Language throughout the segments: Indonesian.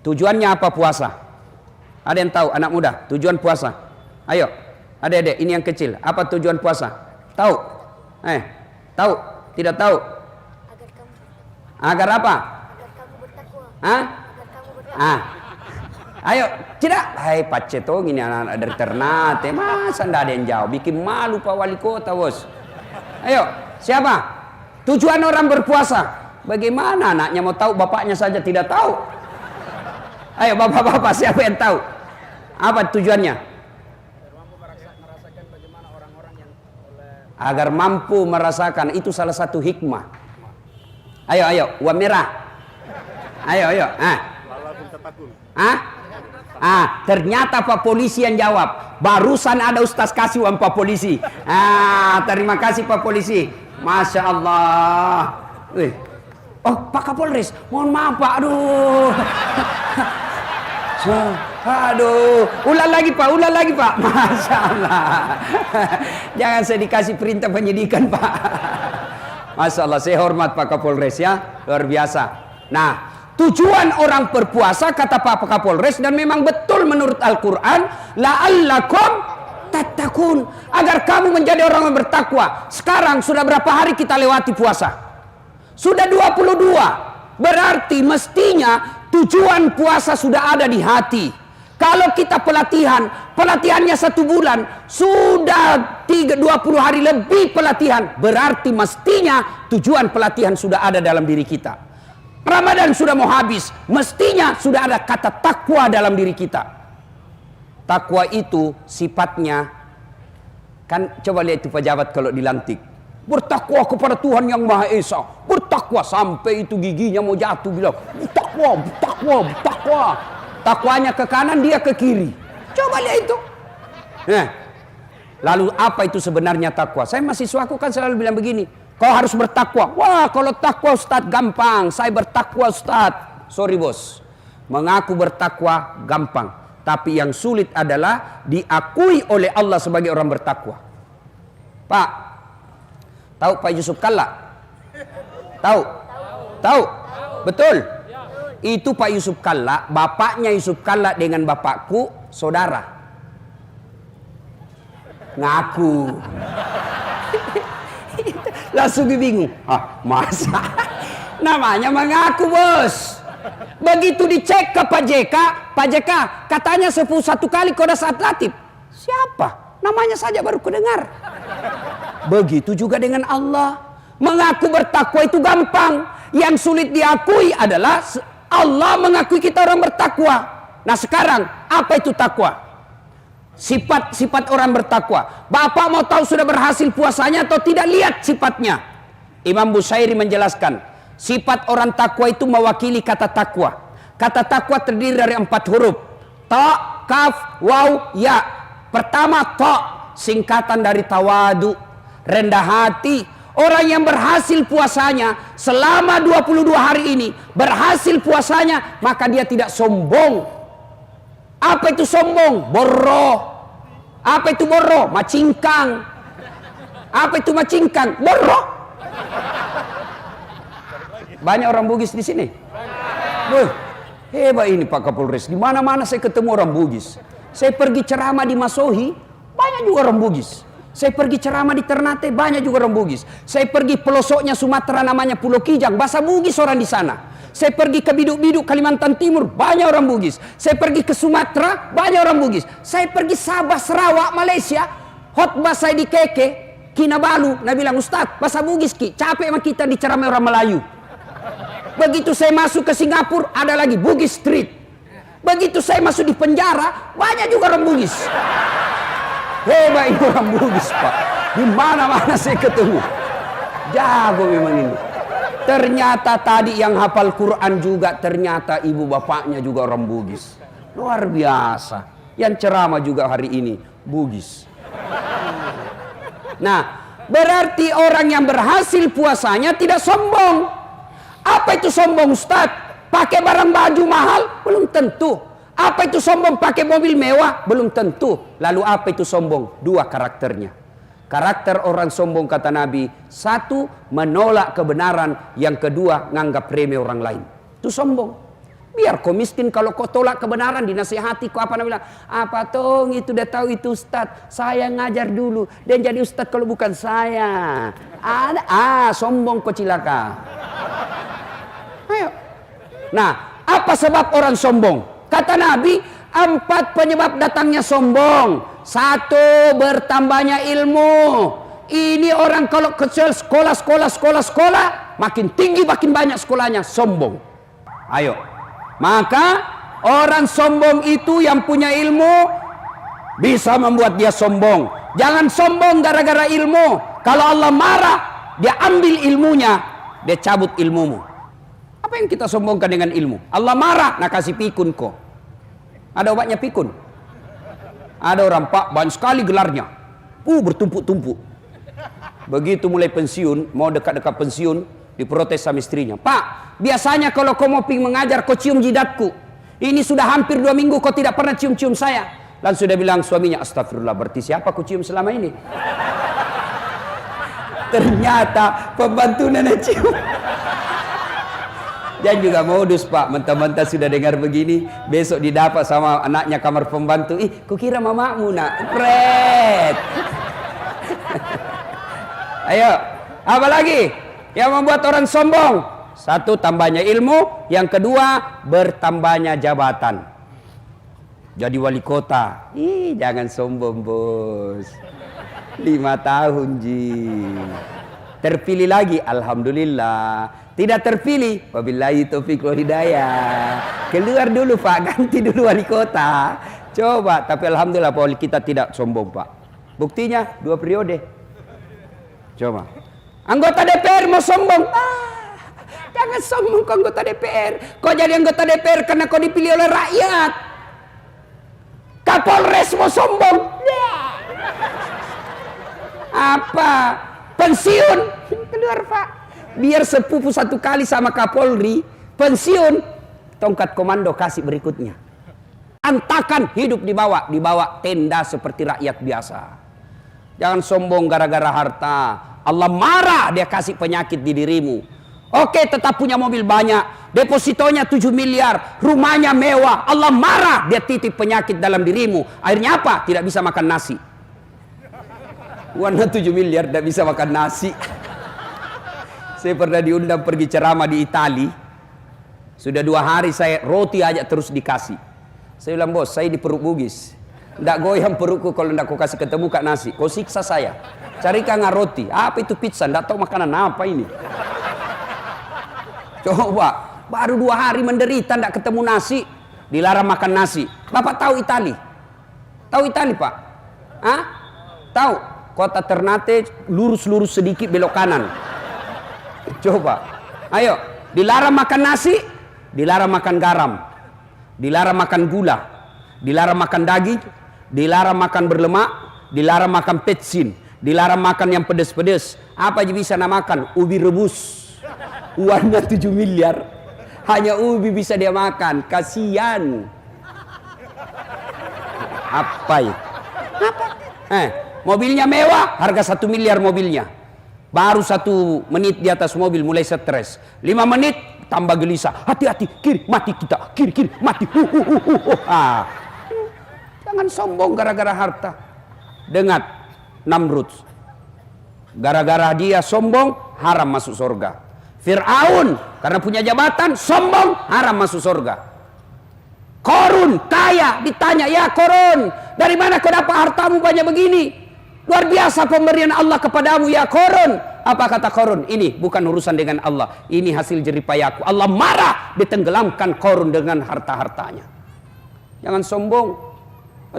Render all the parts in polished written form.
Tujuannya apa puasa? Ada yang tahu anak muda tujuan puasa? Ayo, adik-adik ini yang kecil. Apa tujuan puasa? Tahu? Tahu? Tidak tahu? Agar apa? Agar kamu bertakwa. Hah? Agar kamu bertakwa. Ayo, tidak. Hai pacetong ini anak-anak dari Ternate. Masa ndak ada yang jawab? Bikin malu Pak Wali Kota, bos. Ayo, siapa? Tujuan orang berpuasa. Bagaimana anaknya mau tahu, bapaknya saja tidak tahu? Ayo bapak-bapak, siapa yang tahu? Apa tujuannya? Agar mampu merasakan, itu salah satu hikmah. Ayo, uang merah. Ayo. Ternyata Pak Polisi yang jawab. Barusan ada Ustaz kasih uang Pak Polisi. Terima kasih Pak Polisi. Masya Allah. Oh, Pak Kapolres, mohon maaf Pak. Ulang lagi Pak. Masya Allah. Jangan saya dikasih perintah penyidikan Pak. Masya Allah, saya hormat Pak Kapolres ya, luar biasa. Nah, tujuan orang berpuasa kata Pak Kapolres, dan memang betul menurut Al-Quran, la'allakum tattaqun, agar kamu menjadi orang yang bertakwa. Sekarang sudah berapa hari kita lewati puasa? Sudah 22. Berarti mestinya tujuan puasa sudah ada di hati. Kalau kita pelatihannya 1 bulan, sudah 20 hari lebih pelatihan, berarti mestinya tujuan pelatihan sudah ada dalam diri kita. Ramadan sudah mau habis, mestinya sudah ada kata takwa dalam diri kita. Takwa itu sifatnya, kan coba lihat itu pejabat kalau dilantik, bertakwa kepada Tuhan yang Maha Esa, bertakwa sampai itu giginya mau jatuh, bilang bertakwa. Takwanya ke kanan, dia ke kiri. Coba lihat itu. Lalu apa itu sebenarnya takwa? Saya mahasiswaku kan selalu bilang begini, kau harus bertakwa. Wah, kalau takwa Ustadz gampang, saya bertakwa Ustadz. Sorry bos, mengaku bertakwa gampang, tapi yang sulit adalah diakui oleh Allah sebagai orang bertakwa. Pak, tahu Pak Yusuf Kalla? Tahu? Betul. Itu Pak Yusuf Kalla, bapaknya Yusuf Kalla dengan bapakku saudara. Ngaku. Langsung bingung. Masa? Namanya mengaku bos. Begitu dicek ke Pak JK katanya 1 kali Kodas Atlatif. Siapa? Namanya saja baru kudengar. Begitu juga dengan Allah. Mengaku bertakwa itu gampang. Yang sulit diakui adalah Allah mengakui kita orang bertakwa. Nah sekarang apa itu takwa? Sifat orang bertakwa. Bapak mau tahu sudah berhasil puasanya atau tidak? Lihat sifatnya. Imam Busairi menjelaskan, sifat orang takwa itu mewakili kata takwa. Kata takwa terdiri dari 4 huruf. Ta, kaf, waw, ya. Pertama ta, singkatan dari tawadu, rendah hati. Orang yang berhasil puasanya selama 22 hari ini, berhasil puasanya, maka dia tidak sombong. Apa itu sombong? Borro. Apa itu borro? Macingkang. Apa itu macingkang? Borro. Banyak orang Bugis di sini. Hebat ini Pak Kapolres. Di mana-mana saya ketemu orang Bugis. Saya pergi ceramah di Masohi, banyak juga orang Bugis. Saya pergi ceramah di Ternate, banyak juga orang Bugis. Saya pergi pelosoknya Sumatera namanya Pulau Kijang, bahasa Bugis orang di sana. Saya pergi ke Biduk-Biduk Kalimantan Timur, banyak orang Bugis. Saya pergi ke Sumatera, banyak orang Bugis. Saya pergi Sabah, Sarawak, Malaysia, khotbah saya di Keke, Kinabalu, Nabi bilang, Ustaz, bahasa Bugis Ki, capek sama kita diceramai orang Melayu. Begitu saya masuk ke Singapura, ada lagi Bugis Street. Begitu saya masuk di penjara, banyak juga orang Bugis. Hebat itu orang Bugis Pak. Di mana-mana saya ketemu. Jago memang ini. Ternyata tadi yang hafal Quran juga ternyata ibu bapaknya juga orang Bugis. Luar biasa. Yang ceramah juga hari ini Bugis. Nah, berarti orang yang berhasil puasanya tidak sombong. Apa itu sombong Ustaz? Pakai barang baju mahal? Belum tentu. Apa itu sombong? Pakai mobil mewah? Belum tentu. Lalu apa itu sombong? 2 karakternya. Karakter orang sombong kata Nabi, 1 menolak kebenaran, yang kedua nganggap remeh orang lain. Itu sombong. Biar kau miskin, kalau kau tolak kebenaran dinasihati kau apa namanya? Apa tong itu udah tahu itu ustad. Saya ngajar dulu dan jadi ustad kalau bukan saya. Ada sombong kau cilaka. Ayo. Nah, apa sebab orang sombong? Kata Nabi, 4 penyebab datangnya sombong. 1, bertambahnya ilmu. Ini orang kalau kecil sekolah, makin tinggi makin banyak sekolahnya, sombong. Ayo. Maka orang sombong itu yang punya ilmu bisa membuat dia sombong. Jangan sombong gara-gara ilmu. Kalau Allah marah, dia ambil ilmunya, dia cabut ilmumu. Apa yang kita sombongkan dengan ilmu? Allah marah, nak kasih pikun kok. Ada obatnya pikun. Ada orang, Pak, banyak sekali gelarnya. Bertumpuk-tumpuk. Begitu mulai pensiun, mau dekat-dekat pensiun, diprotes sama istrinya. Pak, biasanya kalau kau mau mengajar, kau cium jidatku. Ini sudah hampir 2 minggu kau tidak pernah cium-cium saya. Lalu sudah bilang suaminya, astagfirullah, berarti siapa kau cium selama ini? Ternyata pembantu nenek cium. Dan juga modus, Pak, mentah-mentah sudah dengar begini, besok didapat sama anaknya kamar pembantu. Kukira mamamu nak. Pret. Ayo, apa lagi yang membuat orang sombong? 1, tambahnya ilmu. Yang kedua, bertambahnya jabatan. Jadi wali kota. Jangan sombong, bos. 5 tahun, Ji. Terpilih lagi, alhamdulillah. Tidak terpilih, wabillahi taufiq wal hidayah. Keluar dulu, Pak, ganti dulu wali kota. Coba, tapi alhamdulillah Pak, wali kita tidak sombong, Pak. Buktinya 2 periode. Coba. Anggota DPR mau sombong. Jangan sombong ke anggota DPR. Kau jadi anggota DPR karena kau dipilih oleh rakyat. Kapolres mau sombong. Apa? Pensiun. Keluar, Pak. Biar sepupu 1 kali sama Kapolri. Pensiun. Tongkat komando kasih berikutnya. Antakan hidup di bawah tenda seperti rakyat biasa. Jangan sombong gara-gara harta. Allah marah, dia kasih penyakit di dirimu. Oke, tetap punya mobil banyak, depositonya 7 miliar, rumahnya mewah. Allah marah, dia titip penyakit dalam dirimu. Akhirnya apa? Tidak bisa makan nasi. Warna 7 miliar tidak bisa makan nasi. Saya pernah diundang pergi ceramah di Itali. Sudah 2 hari saya roti aja terus dikasih. Saya bilang, bos, saya di perut bugis. Tidak goyang perutku kalau tidak kau kasih ketemu kak nasi. Kau siksa saya. Carikan roti. Apa itu pizza? Tidak tahu makanan apa ini. Coba. Baru 2 hari menderita tidak ketemu nasi. Dilarang makan nasi. Bapak tahu Itali? Tahu Itali, Pak? Hah? Tahu? Kota Ternate lurus-lurus sedikit belok kanan. Coba. Ayo. Dilarang makan nasi. Dilarang makan garam. Dilarang makan gula. Dilarang makan daging. Dilarang makan berlemak. Dilarang makan petsin. Dilarang makan yang pedes-pedes. Apa aja bisa nak makan? Ubi rebus. Uangnya 7 miliar. Hanya ubi bisa dia makan. Kasihan. Apa itu? Apa? Mobilnya mewah. Harga 1 miliar mobilnya. Baru 1 menit di atas mobil mulai stres. 5 menit tambah gelisah. Hati-hati. Kiri mati kita. Kiri mati. Jangan sombong gara-gara harta. Dengar. Namrud. Gara-gara dia sombong, haram masuk surga. Fir'aun, karena punya jabatan, sombong, haram masuk surga. Korun, kaya, ditanya, ya Korun, dari mana kau dapat hartamu banyak begini? Luar biasa pemberian Allah kepadamu, ya Korun. Apa kata Korun? Ini bukan urusan dengan Allah. Ini hasil jeripayaku. Allah marah, ditenggelamkan Korun dengan harta-hartanya. Jangan sombong.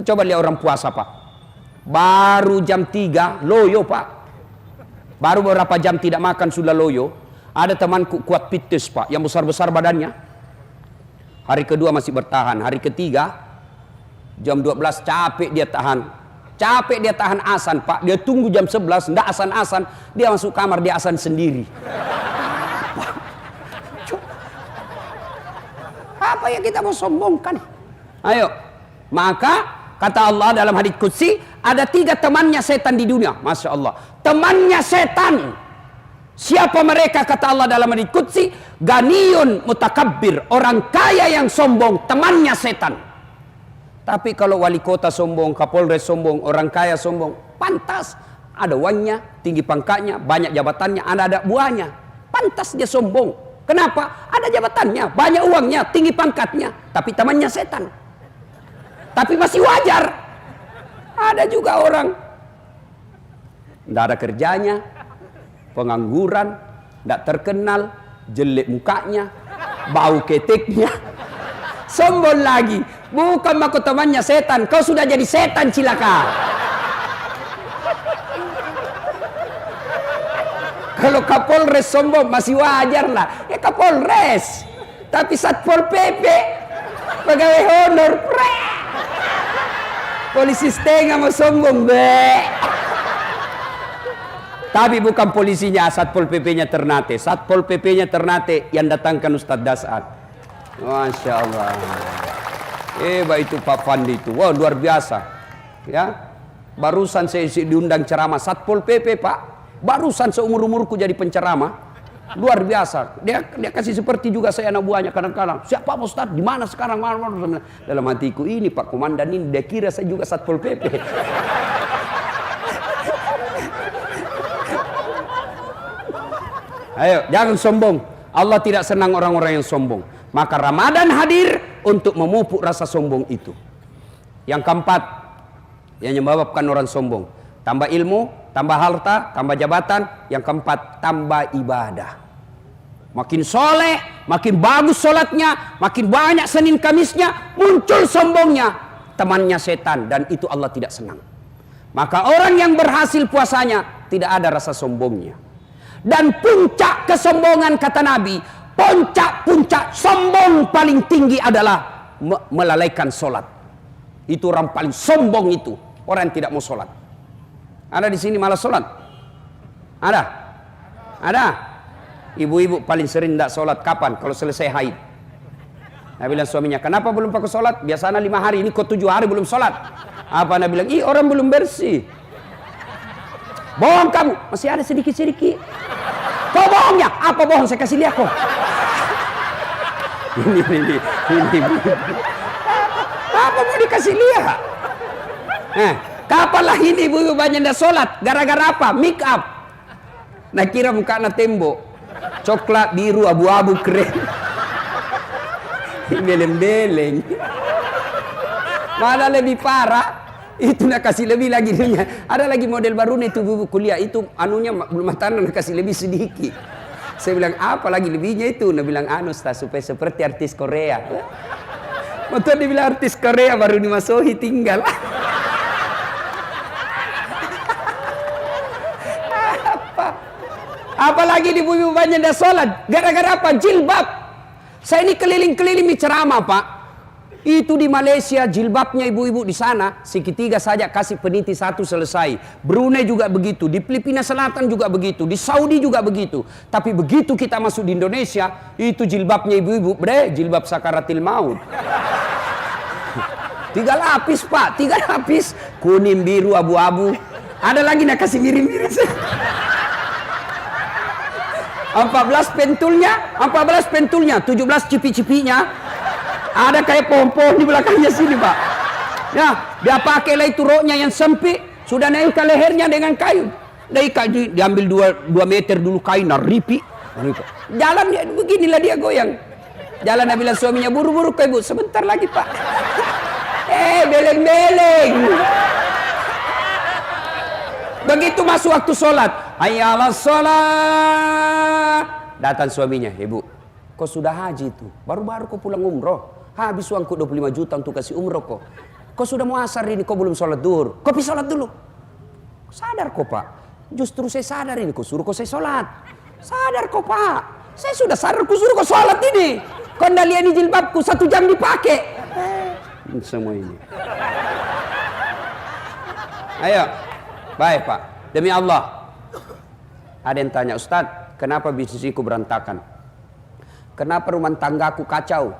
Coba lihat orang puasa, Pak. Baru jam 3 loyo, Pak. Baru beberapa jam tidak makan sudah loyo. Ada temanku kuat pites, Pak, yang besar-besar badannya. Hari kedua masih bertahan. Hari ketiga jam 12 capek dia tahan. Capek dia tahan asan, Pak. Dia tunggu jam 11 ndak asan-asan, dia masuk kamar dia asan sendiri. Apa yang kita mau sombongkan? Ayo. Maka kata Allah dalam hadits qudsi, ada 3 temannya setan di dunia. Masya Allah. Temannya setan. Siapa mereka, kata Allah dalam hadits qudsi? Ganiyun mutakabbir, orang kaya yang sombong, temannya setan. Tapi kalau wali kota sombong, kapolres sombong, orang kaya sombong, pantas. Ada uangnya, tinggi pangkatnya, banyak jabatannya, ada buahnya. Pantas dia sombong. Kenapa? Ada jabatannya, banyak uangnya, tinggi pangkatnya, tapi temannya setan. Tapi masih wajar. Ada juga orang tidak ada kerjanya, pengangguran, tidak terkenal, jelek mukanya, bau keteknya, sombong lagi. Bukan maku temannya setan, kau sudah jadi setan cilaka. Kalau Kapolres sombong masih wajar lah, ya Kapolres. Tapi Satpol PP, pegawai honor, polisi setengah mau sombong, Tapi bukan polisinya, Satpol PP-nya Ternate. Satpol PP-nya Ternate yang datangkan Ustadz Dasar. Masya Allah. Hebat itu Pak Fandi itu. Wah, luar biasa. Ya, barusan saya diundang ceramah Satpol PP, Pak. Barusan seumur-umurku jadi penceramah. Luar biasa. Dia kasih seperti juga saya anak buahnya kadang-kadang. Siapa Pak Ustadz? Di mana sekarang? Mana? Dalam hatiku, ini Pak Komandan ini dia kira saya juga Satpol PP. Ayo, jangan sombong. Allah tidak senang orang-orang yang sombong. Maka Ramadan hadir untuk memupuk rasa sombong itu. Yang keempat, yang menyebabkan orang sombong. Tambah ilmu, tambah harta, tambah jabatan. Yang keempat, tambah ibadah. Makin soleh, makin bagus sholatnya, makin banyak Senin Kamisnya, muncul sombongnya. Temannya setan, dan itu Allah tidak senang. Maka orang yang berhasil puasanya, tidak ada rasa sombongnya. Dan puncak kesombongan, kata Nabi, puncak sombong paling tinggi adalah melalaikan sholat. Itu orang paling sombong itu, orang yang tidak mau sholat. Ada di sini malas sholat? Ada? Ada? Ibu-ibu paling sering tidak sholat kapan? Kalau selesai haid. Nabi bilang suaminya, kenapa belum pakai sholat? Biasanya 5 hari, ini kok 7 hari belum sholat. Apa Nabi bilang? Ih, orang belum bersih. Bohong kamu, masih ada sedikit-sedikit. Kau bohongnya? Apa bohong? Saya kasih lihat kok. Ini. Apa mau dikasih lihat? Kapanlah ini ibu-ibu banyak dah sholat? Gara-gara apa? Make up. Nah kira muka na tembok. Coklat, biru, abu-abu, keren. Beleng-beleng. Mana lebih parah? Itu nak kasih lebih lagi dunia. Ada lagi model baru nih itu ibu kuliah itu anunya matanya nak kasih lebih sedikit. Saya bilang apa lagi lebihnya itu? Dia bilang supaya seperti artis Korea. Betul dibilang artis Korea baru dimasuki tinggal. Apalagi di ibu banyak dah sholat. Gara-gara apa? Jilbab. Saya ini keliling-keliling ceramah Pak. Itu di Malaysia jilbabnya ibu-ibu di sana segitiga saja kasih peniti 1 selesai. Brunei juga begitu, di Filipina Selatan juga begitu, di Saudi juga begitu. Tapi begitu kita masuk di Indonesia, itu jilbabnya ibu-ibu, jilbab sakaratil maut. 3 lapis Pak, 3 lapis, kuning, biru, abu-abu. Ada lagi nak kasih miring-miring. 14 pentulnya, 17 cipi-cipinya. Ada kayak pohon-pohon di belakangnya sini Pak. Ya, dia pakailah itu roknya yang sempit, sudah naikkan lehernya dengan kayu. Diambil 2 meter dulu kain, ripi. Jalan dia beginilah dia goyang. Jalan Nabi bilang suaminya, buru-buru ke ibu, sebentar lagi Pak. Beleng-beleng. Begitu masuk waktu sholat, hayya 'alas sholat. Datang suaminya, ibu, kau sudah haji itu, baru-baru kau pulang umroh. Habis uangku 25 juta untuk kasih umroh kok. Kau sudah mau asar ini, kau belum sholat duhur. Kau pergi sholat dulu. Sadar kok Pak. Justru saya sadar ini, kau suruh kau saya sholat. Sadar kok Pak. Saya sudah sadar kau suruh kau sholat ini. Kau ndak lihat ini jilbabku 1 jam dipakai. Semua ini. Ayo. Baik Pak. Demi Allah. Ada yang tanya, Ustadz, kenapa bisnisku berantakan? Kenapa rumah tanggaku kacau?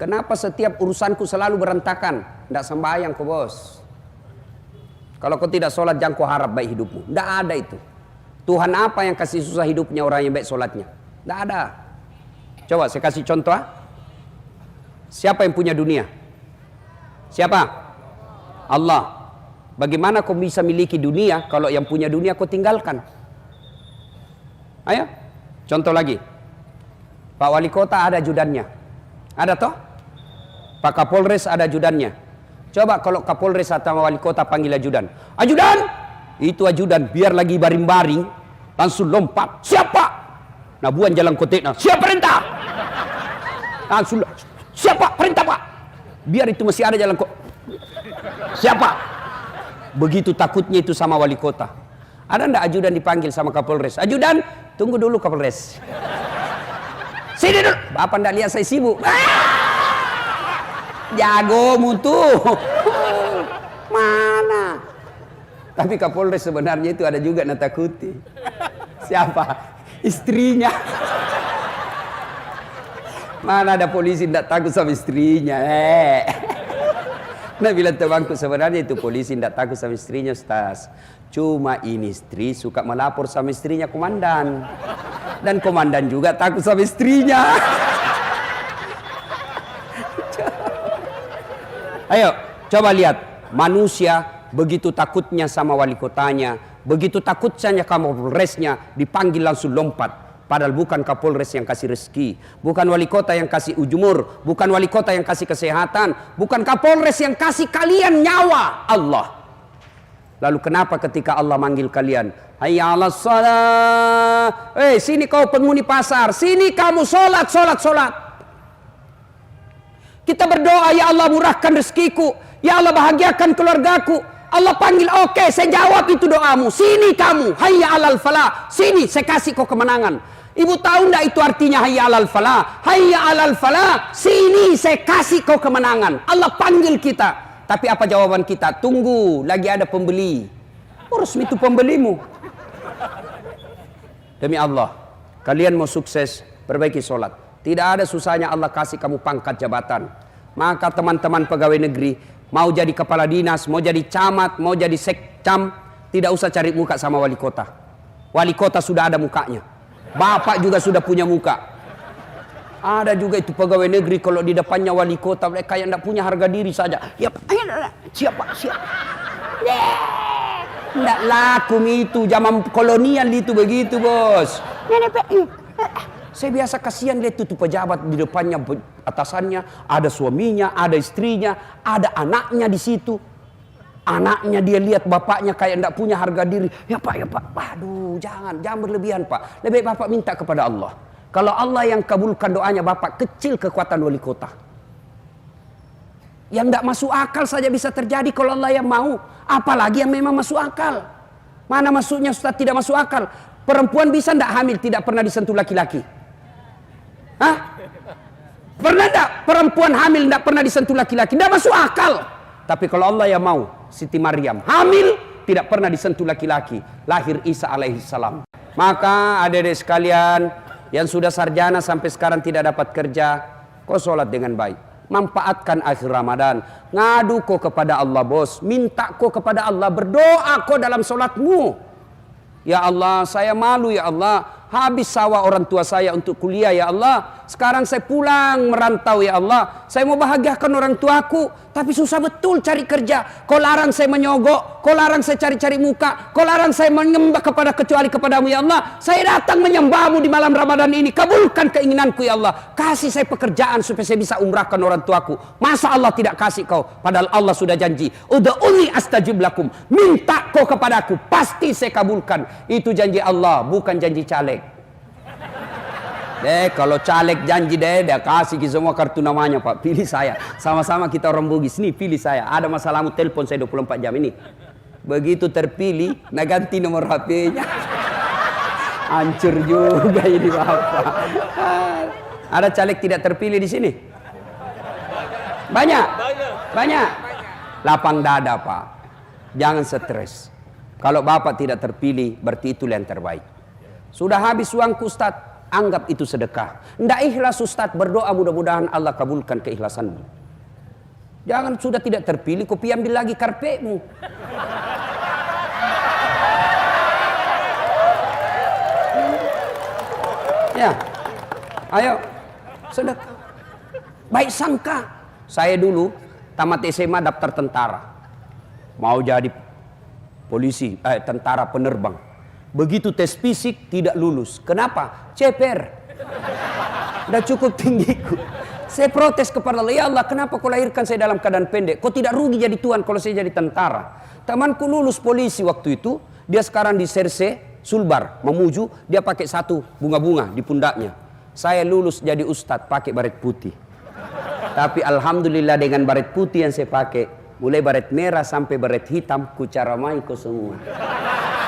Kenapa setiap urusanku selalu berantakan? Tidak sembahyang kok bos. Kalau kau tidak sholat jangan kau harap baik hidupmu. Tidak ada itu. Tuhan apa yang kasih susah hidupnya orang yang baik sholatnya? Tidak ada. Coba saya kasih contoh. Siapa yang punya dunia? Siapa? Allah. Bagaimana kau bisa miliki dunia kalau yang punya dunia kau tinggalkan? Ayo, contoh lagi. Pak Wali Kota ada ajudannya. Ada toh? Pak Kapolres ada ajudannya. Coba kalau Kapolres atau Wali Kota panggil ajudan. Ajudan! Itu ajudan biar lagi baring-baring langsung lompat. Siapa? Nah buan jalan koteknya. Siapa perintah? Langsung. Siapa perintah Pak? Biar itu masih ada jalan kok. Siapa? Begitu takutnya itu sama Wali Kota. Ada ndak ajudan dipanggil sama Kapolres? Ajudan, tunggu dulu Kapolres. Sini dulu. Bapak ndak lihat saya sibuk. Jago mutu. Mana? Tapi Kapolres sebenarnya itu ada juga natakuti. Siapa? Istrinya. Mana ada polisi tidak takut sama istrinya? Nah bilang temanku sebenarnya itu polisi tidak takut sama istrinya Ustaz. Cuma ini istri suka melapor sama istrinya komandan. Dan komandan juga takut sama istrinya. Ayo coba lihat. Manusia begitu takutnya sama wali kotanya, begitu takutnya Kapolresnya, dipanggil langsung lompat. Padahal bukan Kapolres yang kasih rezeki, bukan wali kota yang kasih ujumur, bukan wali kota yang kasih kesehatan, bukan Kapolres yang kasih kalian nyawa, Allah. Lalu kenapa ketika Allah manggil kalian, hayya 'alas shalah, sini kau penghuni pasar, sini kamu sholat, sholat, sholat. Kita berdoa, ya Allah murahkan rezekiku, ya Allah bahagiakan keluargaku. Allah panggil, oke, saya jawab itu doamu. Sini kamu, hayya 'alal falah, sini saya kasih kau kemenangan. Ibu tahu enggak itu artinya hayya 'alal falah? Hayya 'alal falah, sini saya kasih kau kemenangan. Allah panggil kita. Tapi apa jawaban kita? Tunggu, lagi ada pembeli. Urus itu pembelimu. Demi Allah, kalian mau sukses, perbaiki sholat. Tidak ada susahnya Allah kasih kamu pangkat jabatan. Maka teman-teman pegawai negeri, mau jadi kepala dinas, mau jadi camat, mau jadi sekcam, tidak usah cari muka sama wali kota. Wali kota sudah ada mukanya. Bapak juga sudah punya muka. Ada juga itu pegawai negeri kalau di depannya wali kota mereka kayak tidak punya harga diri saja. Ya, siapa? Tidak laku itu zaman kolonial itu begitu bos. Saya biasa kasihan lihat itu pejabat di depannya atasannya ada suaminya, ada istrinya, ada anaknya di situ. Anaknya dia lihat bapaknya kayak tidak punya harga diri. Ya Pak. Aduh, jangan berlebihan Pak. Lebih baik Bapak minta kepada Allah. Kalau Allah yang kabulkan doanya Bapak, kecil kekuatan wali kota. Yang tidak masuk akal saja bisa terjadi kalau Allah yang mau. Apalagi yang memang masuk akal. Mana masuknya Ustaz tidak masuk akal? Perempuan bisa tidak hamil tidak pernah disentuh laki-laki? Hah? Pernah tidak perempuan hamil tidak pernah disentuh laki-laki? Tidak masuk akal. Tapi kalau Allah yang mau, Siti Maryam hamil tidak pernah disentuh laki-laki. Lahir Isa alaihissalam. Maka adik-adik sekalian yang sudah sarjana sampai sekarang tidak dapat kerja, kau sholat dengan baik. Manfaatkan akhir Ramadan. Ngadu kau kepada Allah bos. Minta kau kepada Allah. Berdoa kau dalam sholatmu. Ya Allah, saya malu ya Allah. Habis sawah orang tua saya untuk kuliah ya Allah. Sekarang saya pulang merantau ya Allah. Saya mau bahagiakan orang tuaku. Tapi susah betul cari kerja. Kau larang saya menyogok. Kau larang saya cari-cari muka. Kau larang saya menyembah kecuali kepadamu ya Allah. Saya datang menyembahmu di malam Ramadan ini. Kabulkan keinginanku ya Allah. Kasih saya pekerjaan supaya saya bisa umrahkan orang tuaku. Masa Allah tidak kasih kau? Padahal Allah sudah janji. Ud'uni astajib lakum. Minta kau kepadaku. Pasti saya kabulkan. Itu janji Allah, bukan janji caleg. Kalau caleg janji dia kasih semua kartu namanya Pak. Pilih saya. Sama-sama kita orang Bugis. Nih pilih saya. Ada masalahmu telepon saya 24 jam ini. Begitu terpilih, nah ganti nomor HP-nya. Hancur juga ini Bapak. Ada caleg tidak terpilih di sini? Banyak? Banyak. Lapang dada Pak. Jangan stres. Kalau Bapak tidak terpilih, berarti itu yang terbaik. Sudah habis uangku Ustaz. Anggap itu sedekah. Tidak ikhlas Ustaz, berdoa mudah-mudahan Allah kabulkan keikhlasanmu. Jangan sudah tidak terpilih, kopi ambil lagi karpetmu. Ya. Ayo. Sedekah. Baik sangka. Saya dulu tamat SMA daftar tentara. Mau jadi polisi, tentara penerbang. Begitu tes fisik tidak lulus. Kenapa? ceper. Udah cukup tinggiku. Saya protes kepada Allah, ya Allah, kenapa kau lahirkan saya dalam keadaan pendek? Kau tidak rugi jadi tuan kalau saya jadi tentara. Temanku lulus polisi waktu itu, dia sekarang di Serse, Sulbar, Mamuju, dia pakai satu bunga-bunga di pundaknya. Saya lulus jadi ustadz pakai baret putih. Tapi alhamdulillah dengan baret putih yang saya pakai, mulai baret merah sampai baret hitam, ku caramai kau semua.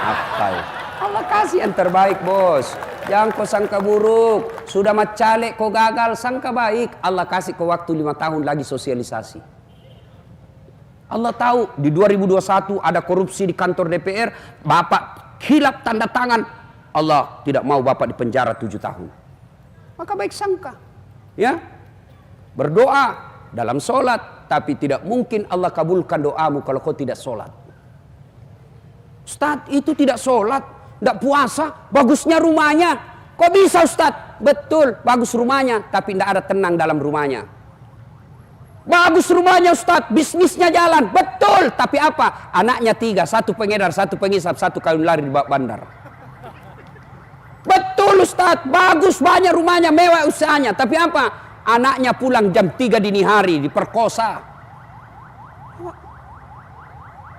Apa ya? Allah kasih yang terbaik, bos. Jangan kau sangka buruk. Sudah macalek kau gagal, sangka baik. Allah kasih kau waktu 5 tahun lagi sosialisasi. Allah tahu di 2021 ada korupsi di kantor DPR. Bapak hilap tanda tangan. Allah tidak mau bapak di penjara 7 tahun. Maka baik sangka. Ya, berdoa dalam sholat. Tapi tidak mungkin Allah kabulkan doamu kalau kau tidak sholat. Ustaz, itu tidak sholat, tidak puasa, bagusnya rumahnya. Kok bisa Ustaz? Betul, bagus rumahnya, tapi tidak ada tenang dalam rumahnya. Bagus rumahnya Ustaz, bisnisnya jalan, betul, tapi apa? Anaknya 3, 1 pengedar, 1 pengisap, 1 kawin lari di bawah bandar. Betul Ustaz, bagus banyak rumahnya, mewah usahanya, tapi apa? Anaknya pulang jam 3 dini hari, diperkosa.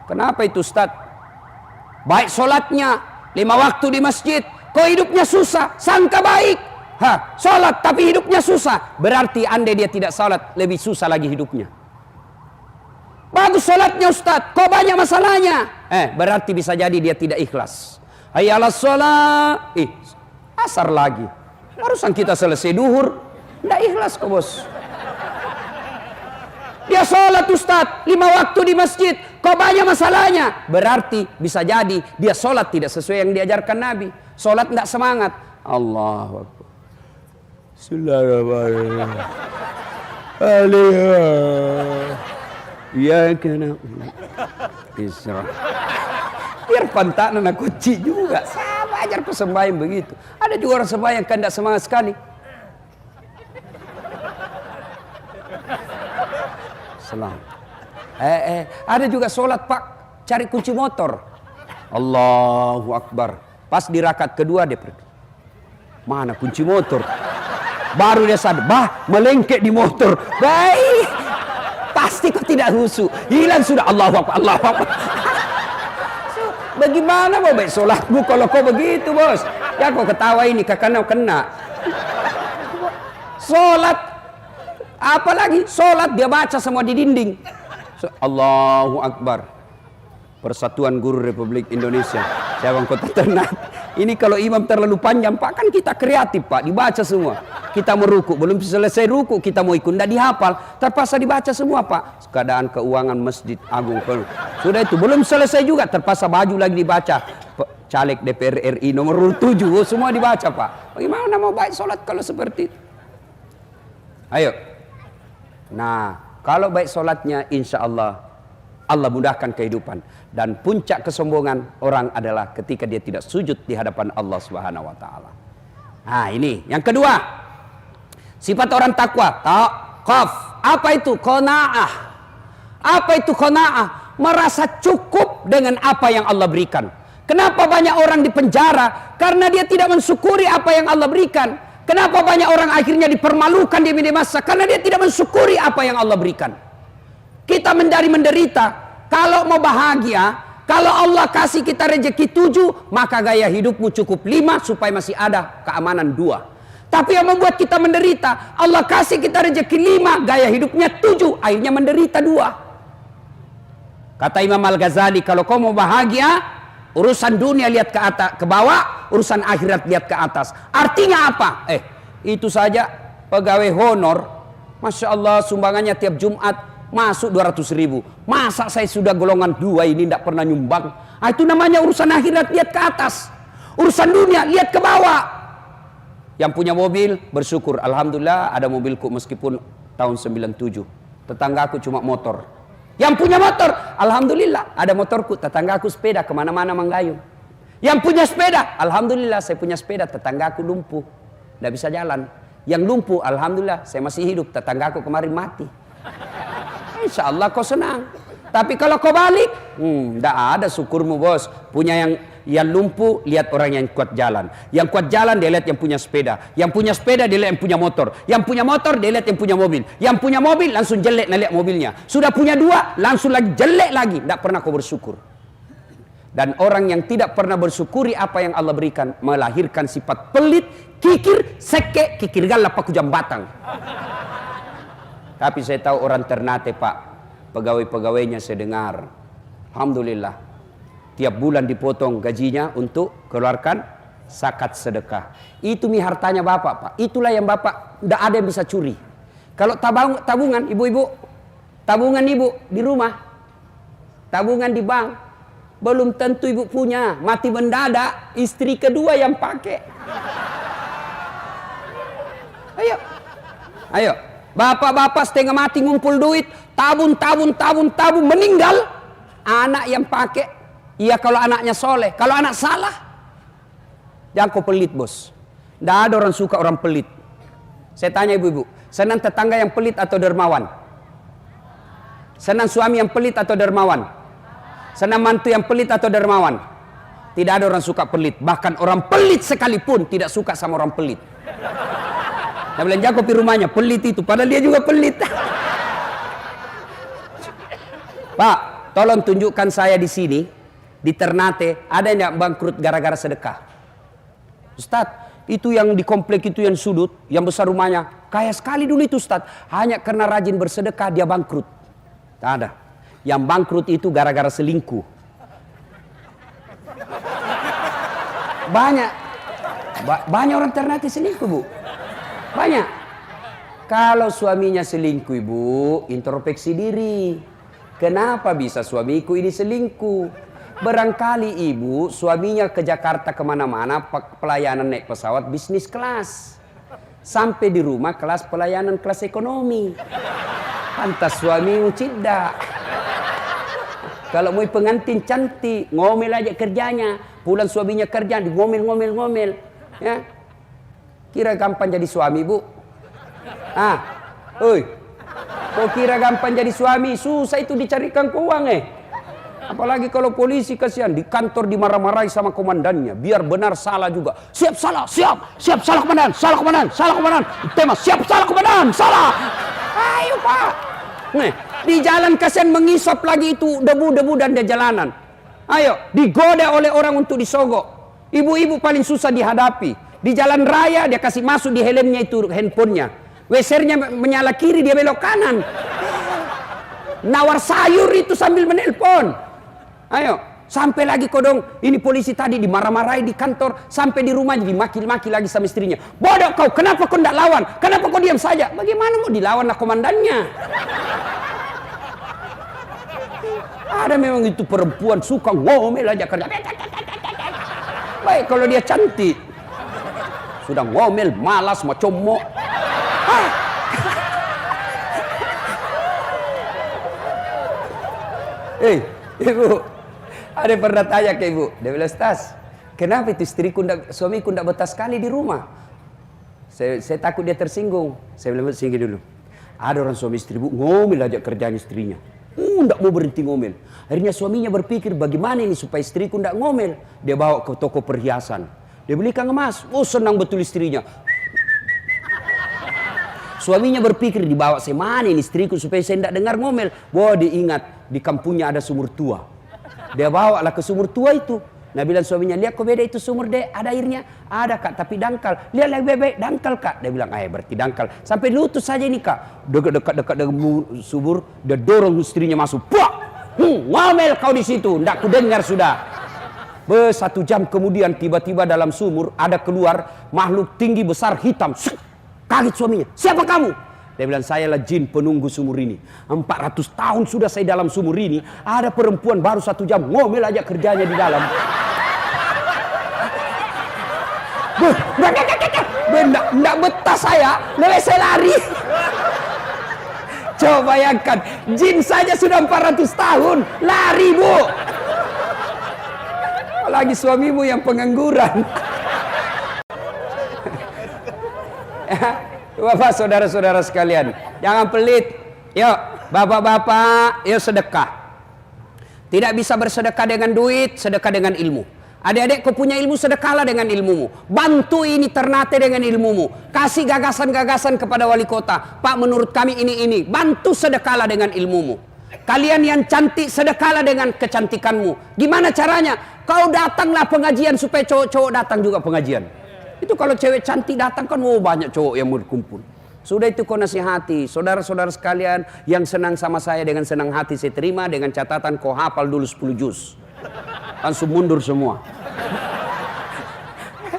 Kenapa itu Ustaz? Baik sholatnya, 5 waktu di masjid, kok hidupnya susah, sangka baik. Sholat tapi hidupnya susah, berarti andai dia tidak sholat, lebih susah lagi hidupnya. Bagus sholatnya Ustaz, kok banyak masalahnya, berarti bisa jadi dia tidak ikhlas. Hayya 'alas sholat, asar lagi, barusan kita selesai duhur, tidak ikhlas kok bos. Dia sholat Ustaz, 5 waktu di masjid, kok banyak masalahnya, berarti bisa jadi dia sholat tidak sesuai yang diajarkan Nabi. Sholat tidak semangat. Allahu Akbar. Bismillahirrahmanirrahim. Ya kena Isra. Biar pantanan aku kunci juga. Sama ajar sembahyang begitu. Ada juga orang sembahyang kan tidak semangat sekali. Selang. Ada juga sholat Pak, cari kunci motor. Allahu Akbar. Pas di rakaat kedua dia pergi. Mana kunci motor? Baru dia sadar, melengket di motor. Baik. Pasti kau tidak husu. Hilang sudah. Allahu Akbar, Allahu Akbar. Bagaimana mau baik sholatmu kalau kau begitu bos? Ya kau ketawa ini kena. Sholat. Apalagi sholat dia baca semua di dinding. Allahu Akbar. Persatuan Guru Republik Indonesia Cabang Kota Ternate. Ini kalau imam terlalu panjang Pak, kan kita kreatif Pak, dibaca semua. Kita meruku, belum selesai ruku kita mau ikut, tidak dihafal, terpaksa dibaca semua Pak. Keadaan keuangan Masjid Agung, sudah itu belum selesai juga, terpaksa baju lagi dibaca. Caleg DPR RI nomor 7, semua dibaca Pak. Bagaimana mau baik sholat kalau seperti itu? Ayo. Nah, kalau baik sholatnya insya Allah mudahkan kehidupan. Dan puncak kesombongan orang adalah ketika dia tidak sujud di hadapan Allah Subhanahu wa taala. Nah, ini yang kedua. Sifat orang takwa, taqaf. Apa itu qanaah? Apa itu qanaah? Merasa cukup dengan apa yang Allah berikan. Kenapa banyak orang di penjara? Karena dia tidak mensyukuri apa yang Allah berikan. Kenapa banyak orang akhirnya dipermalukan di media massa? Karena dia tidak mensyukuri apa yang Allah berikan. Kita menderita. Kalau mau bahagia, kalau Allah kasih kita rezeki 7, maka gaya hidupmu cukup 5 supaya masih ada keamanan 2. Tapi yang membuat kita menderita, Allah kasih kita rezeki 5, gaya hidupnya 7, akhirnya menderita 2. Kata Imam Al-Ghazali, kalau kau mau bahagia, urusan dunia lihat ke atas, ke bawah, urusan akhirat lihat ke atas. Artinya apa? Itu saja pegawai honor, Masya Allah sumbangannya tiap Jumat masuk 200.000. Masa saya sudah golongan 2 ini tidak pernah nyumbang? Itu namanya urusan akhirat lihat ke atas. Urusan dunia lihat ke bawah. Yang punya mobil bersyukur, alhamdulillah ada mobilku meskipun tahun 97. Tetanggaku cuma motor. Yang punya motor, alhamdulillah ada motorku. Tetanggaku sepeda kemana-mana menggayung. Yang punya sepeda, alhamdulillah saya punya sepeda. Tetanggaku lumpuh. tidak bisa jalan. Yang lumpuh, alhamdulillah saya masih hidup, tetanggaku kemarin mati. Insya Allah kau senang. Tapi kalau kau balik, tidak ada syukurmu bos. Punya yang lumpuh, lihat orang yang kuat jalan. Yang kuat jalan, dia lihat yang punya sepeda. Yang punya sepeda, dia lihat yang punya motor. Yang punya motor, dia lihat yang punya mobil. Yang punya mobil, langsung jelek lihat mobilnya. Sudah punya dua, langsung lagi jelek lagi. Tidak pernah kau bersyukur. Dan orang yang tidak pernah bersyukuri apa yang Allah berikan, melahirkan sifat pelit, kikir, seke, kikir galap, paku jambatang. Tapi saya tahu orang Ternate Pak, pegawai-pegawainya saya dengar, alhamdulillah, tiap bulan dipotong gajinya untuk keluarkan zakat sedekah. Itu hartanya Bapak Pak, itulah yang Bapak tidak ada yang bisa curi. Kalau tabungan ibu-ibu, tabungan ibu di rumah, tabungan di bank, belum tentu ibu punya, mati mendadak, istri kedua yang pakai. Ayo, bapak-bapak setengah mati ngumpul duit, tabung, meninggal, anak yang pakai. Iya kalau anaknya soleh, kalau anak salah, jangan kau pelit bos. Tidak ada orang suka orang pelit. Saya tanya ibu-ibu, senang tetangga yang pelit atau dermawan? Senang suami yang pelit atau dermawan? Senang mantu yang pelit atau dermawan? Tidak ada orang suka pelit. Bahkan orang pelit sekalipun tidak suka sama orang pelit. Saya bilang jago di rumahnya pelit itu, padahal dia juga pelit. Pak, tolong tunjukkan saya di sini, di Ternate, ada yang bangkrut gara-gara sedekah? Ustadz, itu yang di komplek itu yang sudut, yang besar rumahnya, kaya sekali dulu itu Ustadz. Hanya karena rajin bersedekah dia bangkrut. Tak ada. Yang bangkrut itu gara-gara selingkuh. Banyak orang Ternate selingkuh bu. Banyak. Kalau suaminya selingkuh ibu, introspeksi diri. Kenapa bisa suamiku ini selingkuh? Barangkali ibu suaminya ke Jakarta kemana-mana pelayanan naik pesawat bisnis kelas. Sampai di rumah kelas pelayanan kelas ekonomi. Pantas suamimu tidak. Kalau mau pengantin cantik, ngomel aja kerjanya. Pulang suaminya kerja, ngomel. Ya. Kira gampang jadi suami, Bu? Kau kira gampang jadi suami? Susah itu dicarikan keuang Apalagi kalau polisi kasihan, di kantor dimarah-marahi sama komandannya. Biar benar salah juga. Siap salah komandan. Tema siap salah komandan, salah. Ayo Pak. Di jalan kasihan mengisap lagi itu debu-debu dan di jalanan. Ayo, digoda oleh orang untuk disogok. Ibu-ibu paling susah dihadapi. Di jalan raya dia kasih masuk di helmnya itu handphonenya. Wesernya menyala kiri, dia belok kanan. Nawar sayur itu sambil menelpon. Ayo, sampai lagi kodong. Ini polisi tadi dimarah-marahi di kantor. Sampai di rumah dimaki-maki lagi sama istrinya. Bodoh kau, kenapa kau tidak lawan? Kenapa kau diam saja? Bagaimana mau dilawan lah komandannya? Ada memang itu perempuan suka ngomel aja kerja. Baik kalau dia cantik. Sudah ngomel, malas, macam mo. Ibu, ada pernah tanya ke ibu, dia bilang, Stas, kenapa itu suamiku tidak betah sekali di rumah? Saya takut dia tersinggung. Saya bilang, singgi dulu. Ada orang suami istri bu, ngomel aja kerjaan istrinya. Tidak mau berhenti ngomel. Akhirnya suaminya berpikir, bagaimana ini supaya istriku tidak ngomel. Dia bawa ke toko perhiasan. Dia belikan emas. Oh senang betul istrinya. Suaminya berpikir, dibawa saya mana ini istriku supaya saya tidak dengar ngomel. Wah dia ingat, di kampungnya ada sumur tua. Dia bawa lah ke sumur tua itu. Nah bilang suaminya, lihat kok beda itu sumur deh, ada airnya? Ada kak, tapi dangkal. Lihat lagi bebek, dangkal kak. Dia bilang, berarti dangkal. Sampai lutut saja ini kak. Dekat-dekat dengan sumur, dia dorong istrinya masuk. Puak! Ngomel kau di situ, ndak ku dengar sudah. 1 jam kemudian tiba-tiba dalam sumur ada keluar makhluk tinggi besar hitam. Kaget suaminya, siapa kamu? Dia bilang, saya lah jin penunggu sumur ini. 400 tahun sudah saya dalam sumur ini. Ada perempuan baru 1 jam ngomel aja kerjanya di dalam. Nggak betah saya, mulai saya lari. Coba bayangkan, jin saja sudah 400 tahun, lari bu. Apalagi suamimu yang pengangguran. Bapak, saudara-saudara sekalian, jangan pelit. Yuk, bapak-bapak, yuk sedekah. Tidak bisa bersedekah dengan duit, sedekah dengan ilmu. Adik-adik, kau punya ilmu, sedekahlah dengan ilmumu. Bantu ini Ternate dengan ilmumu. Kasih gagasan-gagasan kepada wali kota. Pak, menurut kami ini. Bantu sedekahlah dengan ilmumu. Kalian yang cantik, sedekahlah dengan kecantikanmu. Gimana caranya? Kau datanglah pengajian supaya cowok-cowok datang juga pengajian. Itu kalau cewek cantik datang kan, banyak cowok yang berkumpul. Sudah itu kau nasihati. Saudara-saudara sekalian yang senang sama saya, dengan senang hati saya terima, dengan catatan kau hafal dulu 10 juz. Langsung mundur semua.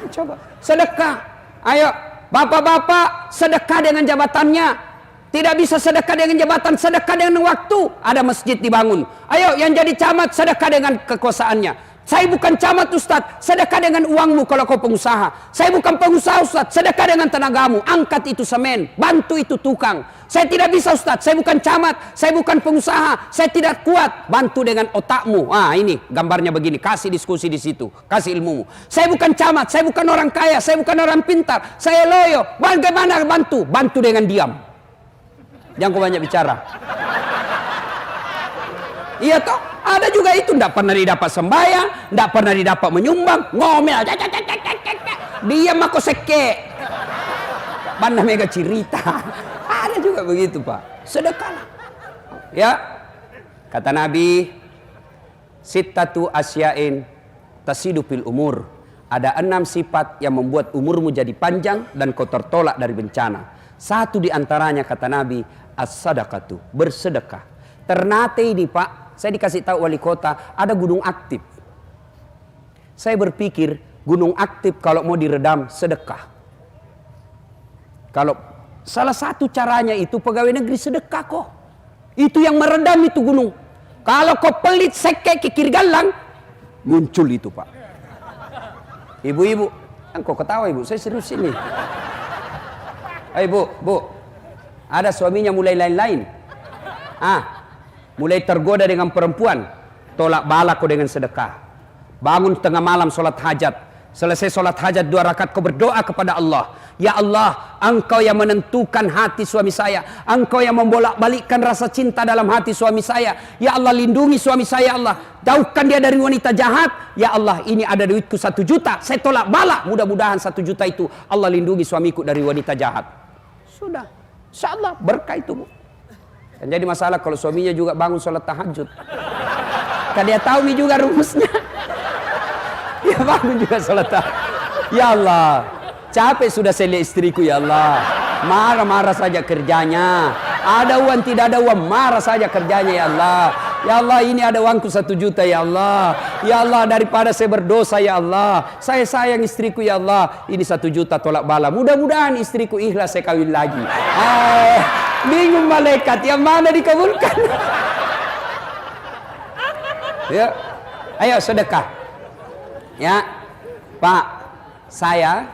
Coba sedekah. Ayo bapak-bapak, sedekah dengan jabatannya. Tidak bisa sedekah dengan jabatan, sedekah dengan waktu. Ada masjid dibangun. Ayo yang jadi camat, sedekah dengan kekuasaannya. Saya bukan camat Ustadz, sedekah dengan uangmu kalau kau pengusaha. Saya bukan pengusaha Ustadz, sedekah dengan tenagamu. Angkat itu semen, bantu itu tukang. Saya tidak bisa Ustadz, saya bukan camat, saya bukan pengusaha, saya tidak kuat. Bantu dengan otakmu. Ini gambarnya begini, kasih diskusi di situ, kasih ilmumu. Saya bukan camat, saya bukan orang kaya, saya bukan orang pintar, saya loyo. Bagaimana bantu? Bantu dengan diam. Jangan kau banyak bicara. Iya toh, ada juga itu, tidak pernah didapat sembahyang, tidak pernah didapat menyumbang, ngomel, diam aku seke. Banda mega cerita. Ada juga begitu Pak, sedekahlah. Ya, kata Nabi, sittatu asyain tasidu fil umur. Ada 6 sifat yang membuat umurmu jadi panjang dan kau tertolak dari bencana. Satu di antaranya kata Nabi, as-sadaqatu, bersedekah. Ternate ini Pak, saya dikasih tahu wali kota, ada gunung aktif. Saya berpikir, gunung aktif kalau mau diredam, sedekah. Kalau salah satu caranya itu pegawai negeri sedekah kok. Itu yang meredam itu gunung. Kalau kau pelit, seke, kikir galang, muncul itu Pak. Ibu-ibu, kan kok ketawa ibu, saya serius ini. Ayo bu, ada suaminya mulai lain-lain. Mulai tergoda dengan perempuan, tolak bala kau dengan sedekah. Bangun tengah malam sholat hajat. Selesai sholat hajat 2 rakaat kau berdoa kepada Allah. Ya Allah, Engkau yang menentukan hati suami saya. Engkau yang membolak-balikkan rasa cinta dalam hati suami saya. Ya Allah, lindungi suami saya Allah. Jauhkan dia dari wanita jahat. Ya Allah, ini ada duitku 1 juta. Saya tolak bala. Mudah-mudahan 1 juta itu Allah lindungi suamiku dari wanita jahat. Sudah, insya Allah berkah itu bu. Dan jadi masalah kalau suaminya juga bangun sholat tahajud. Kan dia tahu nih juga rumusnya. Dia bangun juga sholat tahajud. Ya Allah, capek sudah saya lihat istriku ya Allah. Marah-marah saja kerjanya. Ada uang tidak ada uang, marah saja kerjanya ya Allah. Ya Allah, ini ada uangku 1 juta ya Allah. Ya Allah, daripada saya berdosa ya Allah. Saya sayang istriku ya Allah. Ini 1 juta tolak bala. Mudah-mudahan istriku ikhlas saya kawin lagi. Bingung malaikat, yang mana dikabulkan? Ya, ayo sedekah. Ya, Pak, saya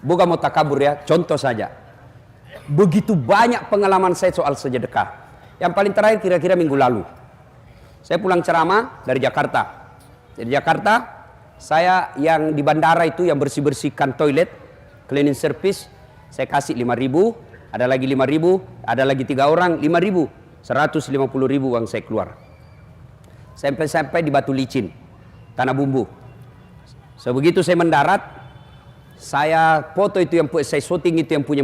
bukan mau takabur ya, contoh saja. Begitu banyak pengalaman saya soal sedekah. Yang paling terakhir kira-kira minggu lalu, saya pulang ceramah dari Jakarta. Dari Jakarta, saya yang di bandara itu yang bersih-bersihkan toilet, cleaning service, saya kasih 5.000. Ada lagi 5.000, ada lagi 3 orang 5.000, 150.000 uang saya keluar. Sampai di Batu Licin, Tanah Bumbu. Sebegitu saya mendarat, saya foto itu yang saya syuting itu yang punya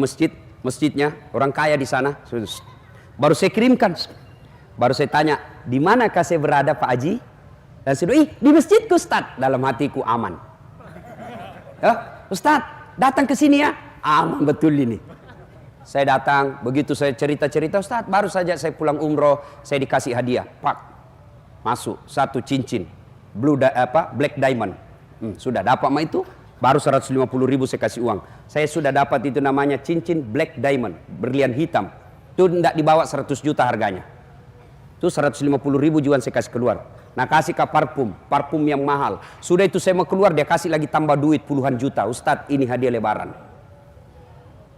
masjidnya, orang kaya di sana. Baru saya kirimkan, baru saya tanya, di manakah saya berada Pak Haji? Dan saya bilang, di masjidku Ustaz. Dalam hatiku aman. Ya, Ustaz, datang ke sini ya. Aman betul ini. Saya datang, begitu saya cerita-cerita, Ustaz, baru saja saya pulang umroh, saya dikasih hadiah, Pak, masuk 1 cincin, black diamond, sudah dapat mah itu, baru 150.000 saya kasih uang. Saya sudah dapat itu namanya cincin black diamond, berlian hitam, itu tidak dibawa 100 juta harganya, itu 150.000 juga saya kasih keluar. Nah kasih ke parfum yang mahal, sudah itu saya mau keluar, dia kasih lagi tambah duit puluhan juta, Ustaz ini hadiah lebaran.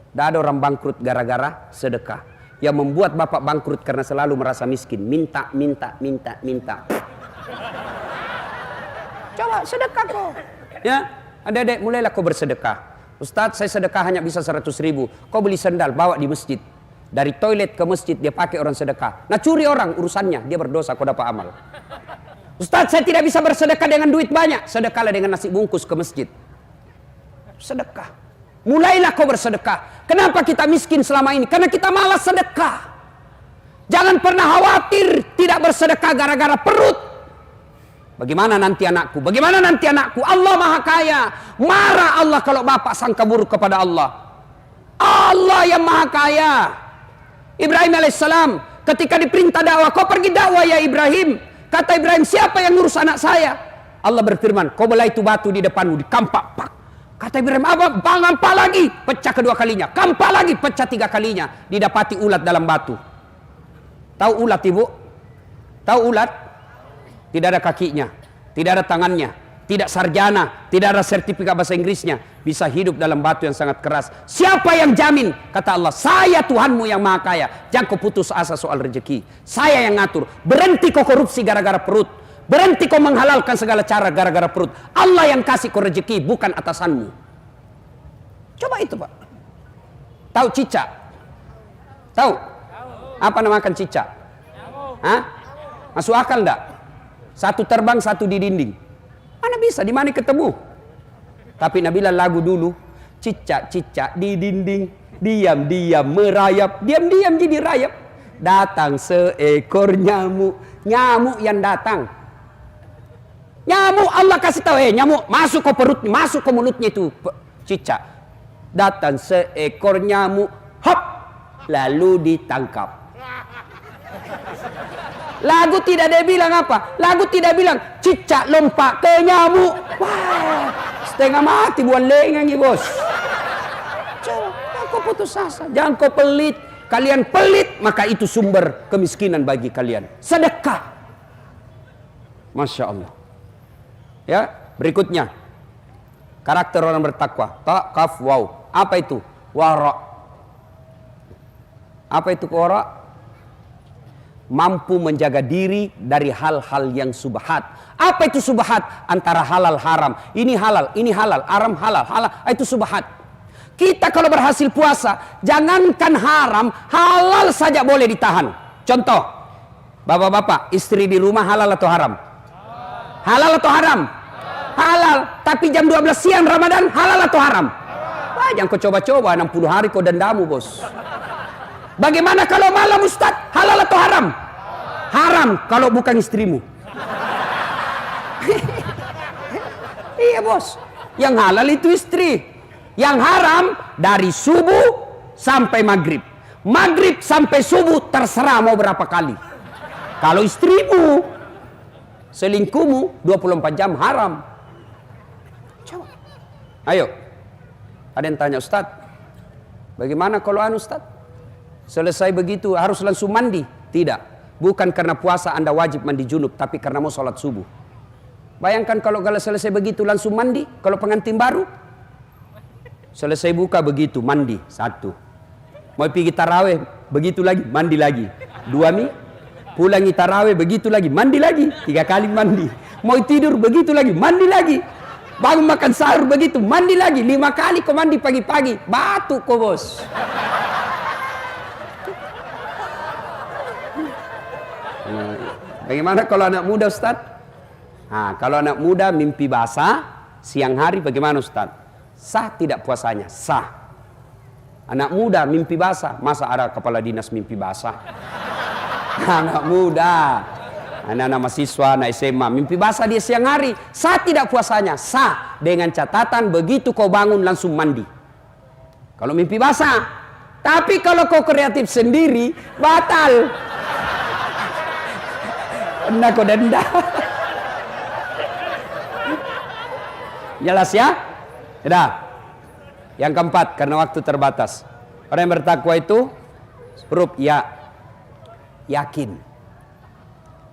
Tidak ada orang bangkrut gara-gara sedekah. Yang membuat bapak bangkrut karena selalu merasa miskin. Minta. Coba sedekah kok. Ya, adik-adik mulailah kau bersedekah. Ustadz, saya sedekah hanya bisa 100.000. Kau beli sendal, bawa di masjid. Dari toilet ke masjid, dia pakai orang sedekah. Nah curi orang, urusannya. Dia berdosa, kau dapat amal. Ustadz, saya tidak bisa bersedekah dengan duit banyak. Sedekahlah dengan nasi bungkus ke masjid. Sedekah. Mulailah kau bersedekah. Kenapa kita miskin selama ini? Karena kita malas sedekah. Jangan pernah khawatir tidak bersedekah gara-gara perut. Bagaimana nanti anakku? Bagaimana nanti anakku? Allah Maha Kaya. Marah Allah kalau bapak sangka buruk kepada Allah. Allah yang Maha Kaya. Ibrahim alaihissalam ketika diperintah dakwah, kau pergi dakwah ya Ibrahim. Kata Ibrahim, siapa yang ngurus anak saya? Allah berfirman, kau belah itu batu di depanmu, dikampak. Pak. Kata Ibrahim, apa? Kampak lagi. Pecah kedua kalinya. Kampak lagi. Pecah 3 kalinya. Didapati ulat dalam batu. Tahu ulat ibu? Tahu ulat? Tidak ada kakinya, tidak ada tangannya, tidak sarjana, tidak ada sertifikat bahasa Inggrisnya, bisa hidup dalam batu yang sangat keras. Siapa yang jamin? Kata Allah, saya Tuhanmu yang Maha Kaya. Jangan kau putus asa soal rezeki. Saya yang ngatur. Berhenti kau korupsi gara-gara perut. Berhenti kau menghalalkan segala cara gara-gara perut. Allah yang kasih kau rezeki, bukan atasanmu. Coba itu Pak. Tahu cicak? Tahu? Apa namakan cicak? Hah? Masuk akal enggak? Satu terbang, satu di dinding. Mana bisa, di mana ketemu? Tapi Nabila lagu dulu. Cicak-cicak di dinding, diam-diam merayap, diam-diam jadi rayap. Datang seekor nyamuk, nyamuk yang datang. Nyamuk Allah kasih tahu, nyamuk masuk ke perutnya, masuk ke mulutnya itu cicak. Datang seekor nyamuk, hop, lalu ditangkap. Lagu tidak ada bilang apa? Lagu tidak bilang cicak lompat ke nyamuk. Wah, setengah mati buat lengan ya bos. Jangan kau putus asa, jangan kau pelit. Kalian pelit, maka itu sumber kemiskinan bagi kalian. Sedekah. Masya Allah. Ya, berikutnya karakter orang bertakwa. Ta, kaf, waw. Apa itu? Wara. Apa itu wara? Mampu menjaga diri dari hal-hal yang subhat. Apa itu subhat? Antara halal haram. Ini halal, haram halal, halal. Itu subhat. Kita kalau berhasil puasa, jangankan haram, halal saja boleh ditahan. Contoh, bapak-bapak, istri di rumah halal atau haram? Halal atau haram? Halal. Tapi jam 12 siang Ramadan, halal atau haram? Wah, jangan kau coba-coba, 60 hari kau dendamu bos. Bagaimana kalau malam Ustaz? Halal atau haram? Haram kalau bukan istrimu. Iya bos. Yang halal itu istri. Yang haram dari subuh sampai maghrib. Maghrib sampai subuh terserah mau berapa kali. Kalau istrimu, selingkuhmu 24 jam haram. Coba. Ayo. Ada yang tanya, Ustaz, bagaimana kalau Ustaz? Selesai begitu harus langsung mandi? Tidak. Bukan karena puasa Anda wajib mandi junub, tapi karena mau sholat subuh. Bayangkan kalau selesai begitu langsung mandi. Kalau pengantin baru, selesai buka begitu mandi. 1. Mau pergi taraweh begitu lagi mandi lagi. 2 mie. Pulangi taraweh begitu lagi mandi lagi. 3 kali mandi. Mau tidur begitu lagi mandi lagi. Bangun makan sahur begitu mandi lagi. 5 kali kau mandi pagi-pagi. Batuk kau bos. Bagaimana kalau anak muda Ustaz? Nah, kalau anak muda mimpi basah siang hari bagaimana Ustaz? Sah tidak puasanya? Sah. Anak muda mimpi basah, masa ada kepala dinas mimpi basah? Anak muda, anak-anak mahasiswa, anak SMA mimpi basah dia siang hari, sah tidak puasanya? Sah, dengan catatan begitu kau bangun langsung mandi. Kalau mimpi basah. Tapi kalau kau kreatif sendiri, batal. Kena kau denda. Jelas ya? Sudah. Yang keempat, karena waktu terbatas. Orang yang bertakwa itu huruf ya. Yakin.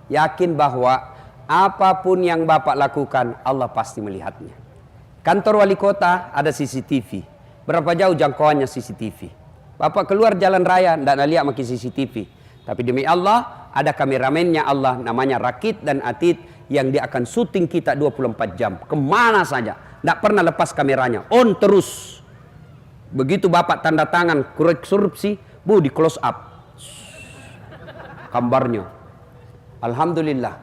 Yakin bahwa apapun yang Bapak lakukan, Allah pasti melihatnya. Kantor wali kota ada CCTV. Berapa jauh jangkauannya CCTV? Bapak keluar jalan raya, tidak lihat makin CCTV. Tapi demi Allah, ada kameramennya Allah, namanya Rakit dan Atid, yang dia akan syuting kita 24 jam. Kemana saja. Tidak pernah lepas kameranya. On terus. Begitu bapak tanda tangan korupsi, bu di close up gambarnya. Alhamdulillah,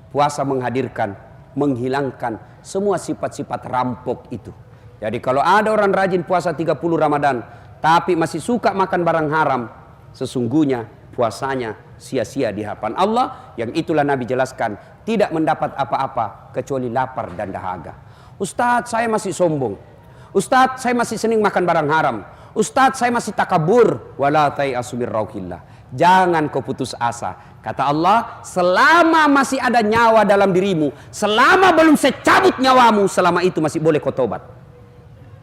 puasa menghadirkan, menghilangkan semua sifat-sifat rampok itu. Jadi kalau ada orang rajin puasa 30 Ramadan tapi masih suka makan barang haram, sesungguhnya puasanya sia-sia di hadapan Allah, yang itulah Nabi jelaskan tidak mendapat apa-apa kecuali lapar dan dahaga. Ustadz, saya masih sombong. Ustadz, saya masih senang makan barang haram. Ustadz, saya masih takabur. Wala tai'asu min rauhillah. Jangan kau putus asa. Kata Allah, selama masih ada nyawa dalam dirimu, selama belum saya cabut nyawamu, selama itu masih boleh kau tobat.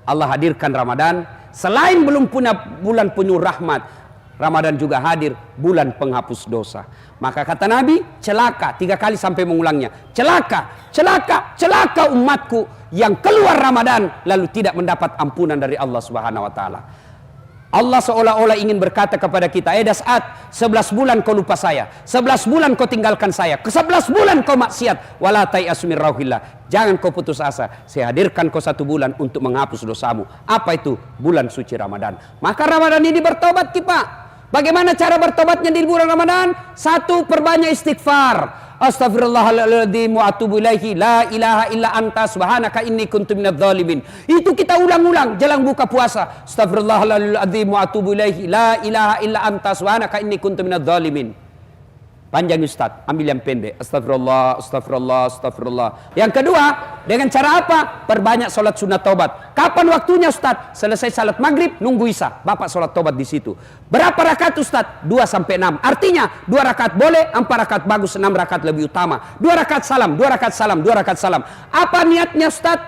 Allah hadirkan Ramadan, selain belum punya bulan penuh rahmat, Ramadan juga hadir bulan penghapus dosa. Maka kata Nabi, celaka, 3 kali sampai mengulangnya. Celaka, celaka, celaka umatku yang keluar Ramadan lalu tidak mendapat ampunan dari Allah Subhanahu wa taala. Allah seolah-olah ingin berkata kepada kita, Das'at, 11 bulan kau lupa saya, 11 bulan kau tinggalkan saya, ke 11 bulan kau maksiat, wala tai'asu min rauhillah. Jangan kau putus asa, saya hadirkan kau 1 bulan untuk menghapus dosamu. Apa itu? Bulan suci Ramadan. Maka Ramadan ini bertobat kita. Bagaimana cara bertobatnya di bulan Ramadan? 1, perbanyak istighfar. Astaghfirullahaladzim wa atubu ilaihi, la ilaha illa anta subhanaka inni kuntu minadz zalimin. Itu kita ulang-ulang jelang buka puasa. Astaghfirullahaladzim wa atubu ilaihi, la ilaha illa anta subhanaka inni kuntu minadz zalimin. Panjang Ustaz, ambil yang pendek. Astagfirullah, astagfirullah, astagfirullah. Yang kedua, dengan cara apa? Perbanyak salat sunat taubat. Kapan waktunya Ustaz? Selesai salat maghrib, nunggu isya. Bapak salat taubat di situ. Berapa rakaat Ustaz? 2 sampai 6. Artinya 2 rakaat boleh, 4 rakaat bagus, 6 rakaat lebih utama. 2 rakaat salam, 2 rakaat salam, 2 rakaat salam. Apa niatnya Ustaz?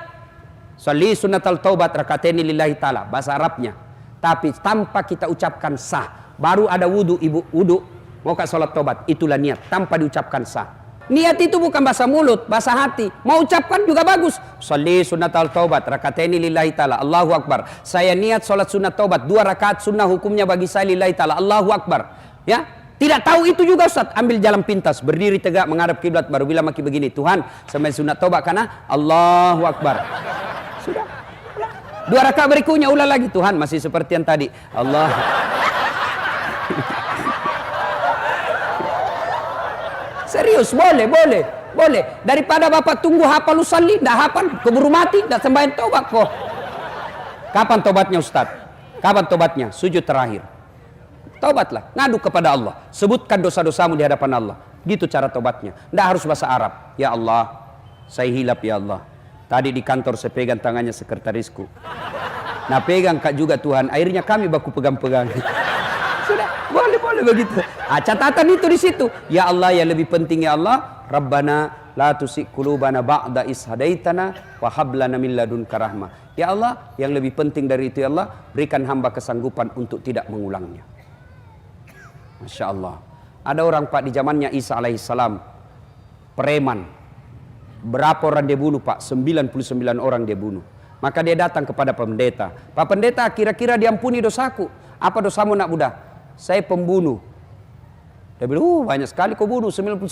Sholli sunatal taubat rakataini lillahi ta'ala. Bahasa Arabnya. Tapi tanpa kita ucapkan sah. Baru ada wudu, ibu, wudu. Mau ke sholat tobat, itulah niat, tanpa diucapkan sah. Niat itu bukan bahasa mulut, bahasa hati. Mau ucapkan juga bagus. Sholli sunnatal taubat rakataini lillahi ta'ala, Allahu Akbar. Saya niat sholat sunat taubat, 2 rakaat sunnah hukumnya bagi saya lillahi ta'ala, Allahu Akbar. Ya, tidak tahu itu juga Ustaz, ambil jalan pintas, berdiri tegak menghadap kiblat, baru bilang maki begini, Tuhan, sampai sunat taubat karena Allahu Akbar. Sudah. 2 rakaat berikutnya ulang lagi, Tuhan masih seperti yang tadi, Allah. Serius, boleh. Daripada bapak tunggu hafal usalli, dah hafal, keburu mati, dah sembahyang tobat kok. Kapan tobatnya Ustaz? Kapan tobatnya? Sujud terakhir. Tobatlah, ngadu kepada Allah. Sebutkan dosa-dosamu di hadapan Allah. Gitu cara tobatnya. Nggak harus bahasa Arab. Ya Allah, saya hilap ya Allah. Tadi di kantor saya pegang tangannya sekretarisku. Nah pegang kak juga Tuhan. Akhirnya kami baku pegang-pegang. Sudah, boleh begitu. Catatan itu di situ. Ya Allah, yang lebih penting ya Allah, Rabbana la tusik qulubana ba'da is hadaitana wa hab lana min ladunka rahmah. Ya Allah, yang lebih penting dari itu ya Allah, berikan hamba kesanggupan untuk tidak mengulangnya. Masya Allah. Ada orang Pak di zamannya Isa alaihissalam, preman. Berapa orang dia bunuh Pak? 99 orang dia bunuh. Maka dia datang kepada pendeta. Pak pendeta, kira-kira diampuni dosaku. Apa dosamu nak muda? Saya pembunuh. Dia bilang, banyak sekali kau bunuh, 99.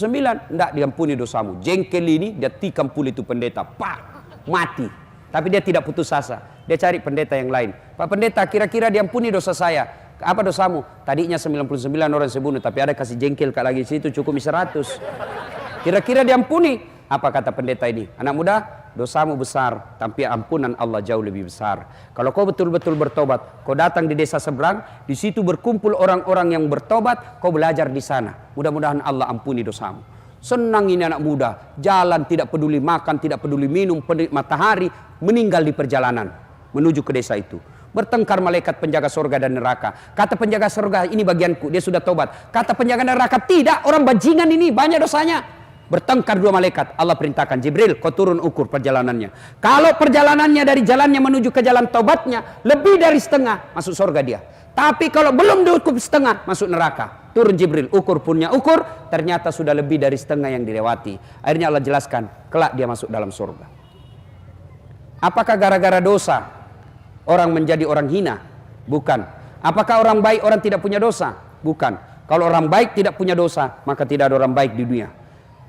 Tidak diampuni dosamu. Jengkel ini, dia tikam pula itu pendeta. Pak, mati. Tapi dia tidak putus asa. Dia cari pendeta yang lain. Pak pendeta, kira-kira diampuni dosa saya. Apa dosamu? Tadinya 99 orang saya bunuh, tapi ada kasih jengkel kak lagi situ, cukup 100. Kira-kira diampuni. Apa kata pendeta ini? Anak muda, dosamu besar, tapi ampunan Allah jauh lebih besar. Kalau kau betul-betul bertobat, kau datang di desa seberang, di situ berkumpul orang-orang yang bertobat, kau belajar di sana. Mudah-mudahan Allah ampuni dosamu. Senang ini anak muda, jalan tidak peduli makan, tidak peduli minum, matahari, meninggal di perjalanan menuju ke desa itu. Bertengkar malaikat penjaga surga dan neraka. Kata penjaga surga, ini bagianku, dia sudah tobat. Kata penjaga neraka, tidak, orang bajingan ini banyak dosanya. Bertengkar 2 malaikat. Allah perintahkan Jibril, kau turun ukur perjalanannya. Kalau perjalanannya dari jalannya menuju ke jalan taubatnya lebih dari setengah, masuk surga dia. Tapi kalau belum diukur setengah, masuk neraka. Turun Jibril, ukur punya ukur, ternyata sudah lebih dari setengah yang dilewati. Akhirnya Allah jelaskan, kelak dia masuk dalam surga. Apakah gara-gara dosa orang menjadi orang hina? Bukan. Apakah orang baik orang tidak punya dosa? Bukan. Kalau orang baik tidak punya dosa, maka tidak ada orang baik di dunia.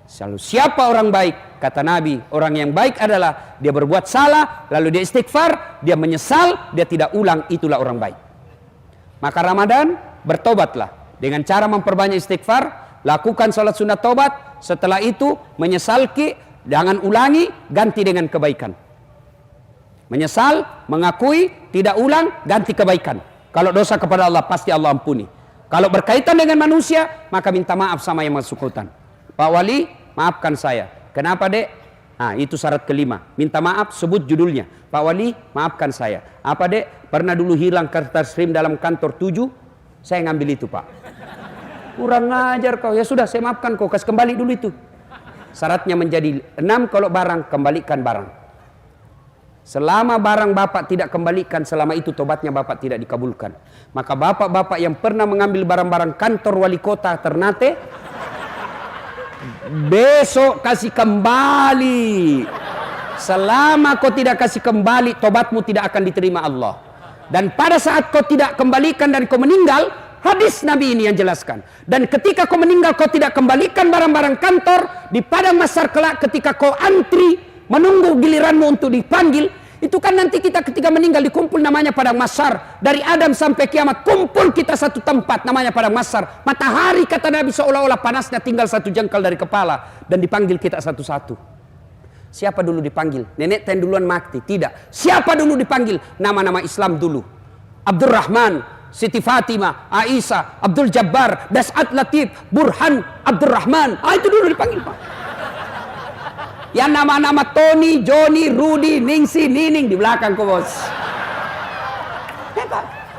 Selalu siapa orang baik? Kata Nabi, orang yang baik adalah dia berbuat salah, lalu dia istighfar, dia menyesal, dia tidak ulang, itulah orang baik. Maka Ramadan, bertobatlah. Dengan cara memperbanyak istighfar, lakukan salat sunat tobat, setelah itu menyesal jangan ulangi, ganti dengan kebaikan. Menyesal, mengakui, tidak ulang, ganti kebaikan. Kalau dosa kepada Allah, pasti Allah ampuni. Kalau berkaitan dengan manusia, maka minta maaf sama yang bersangkutan. Pak Wali, maafkan saya. Kenapa, Dek? Nah, itu syarat kelima. Minta maaf, sebut judulnya. Pak Wali, maafkan saya. Apa, Dek? Pernah dulu hilang kertas krim dalam kantor 7? Saya ngambil itu, Pak. Kurang ngajar kau. Ya sudah, saya maafkan kau. Kasih kembali dulu itu. Syaratnya menjadi 6, kalau barang, kembalikan barang. Selama barang bapak tidak kembalikan, selama itu tobatnya bapak tidak dikabulkan. Maka bapak-bapak yang pernah mengambil barang-barang kantor wali kota Ternate, besok kasih kembali. Selama kau tidak kasih kembali, tobatmu tidak akan diterima Allah. Dan pada saat kau tidak kembalikan dan kau meninggal, hadis Nabi ini yang jelaskan. Dan ketika kau meninggal, kau tidak kembalikan barang-barang kantor, di padang mahsyar kelak ketika kau antri menunggu giliranmu untuk dipanggil, itu kan nanti kita ketika meninggal dikumpul namanya padang mahsyar. Dari Adam sampai kiamat kumpul kita satu tempat namanya padang mahsyar. Matahari kata Nabi seolah-olah panasnya tinggal 1 jengkal dari kepala, dan dipanggil kita satu-satu. Siapa dulu dipanggil? Nenek ten duluan mati? Tidak. Siapa dulu dipanggil? Nama-nama Islam dulu. Abdurrahman, Siti Fatimah, Aisyah, Abdul Jabbar, Das'at Latif, Burhan, Abdurrahman. Itu dulu dipanggil, Pak. Yang nama-nama Tony, Johnny, Rudy, Ningsi, Nining di belakang kok, bos.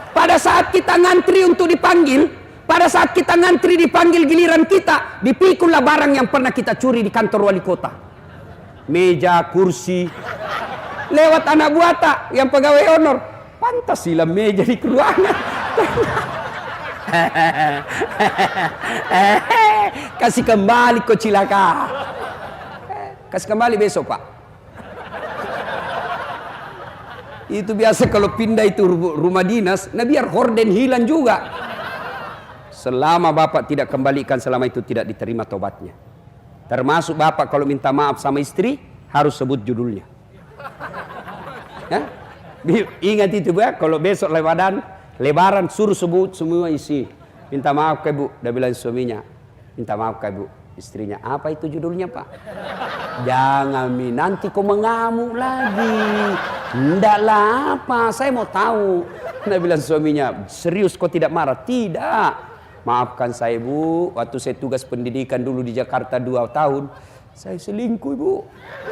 Pada saat kita ngantri untuk dipanggil, pada saat kita ngantri dipanggil giliran kita, dipikullah barang yang pernah kita curi di kantor wali kota. Meja, kursi. Lewat anak buah tak yang pegawai honor. Pantas silam meja di ruangan. Kasih kembali kok cilaka. Kasih kembali besok, Pak. Itu biasa kalau pindah itu rumah dinas, nah biar horden hilang juga. Selama bapak tidak kembalikan, selama itu tidak diterima tobatnya. Termasuk bapak kalau minta maaf sama istri, harus sebut judulnya. Ya? Ingat itu, Pak. Kalau besok lebaran suruh sebut semua isi. Minta maaf ke Bu, dia bilang suaminya. Minta maaf ke Bu, istrinya. Apa itu judulnya, Pak? Jangan nanti kau mengamuk lagi. Ndaklah apa, saya mau tahu. Dia bilang suaminya, serius kau tidak marah? Tidak. Maafkan saya, Bu, waktu saya tugas pendidikan dulu di Jakarta 2 tahun, saya selingkuh, Bu.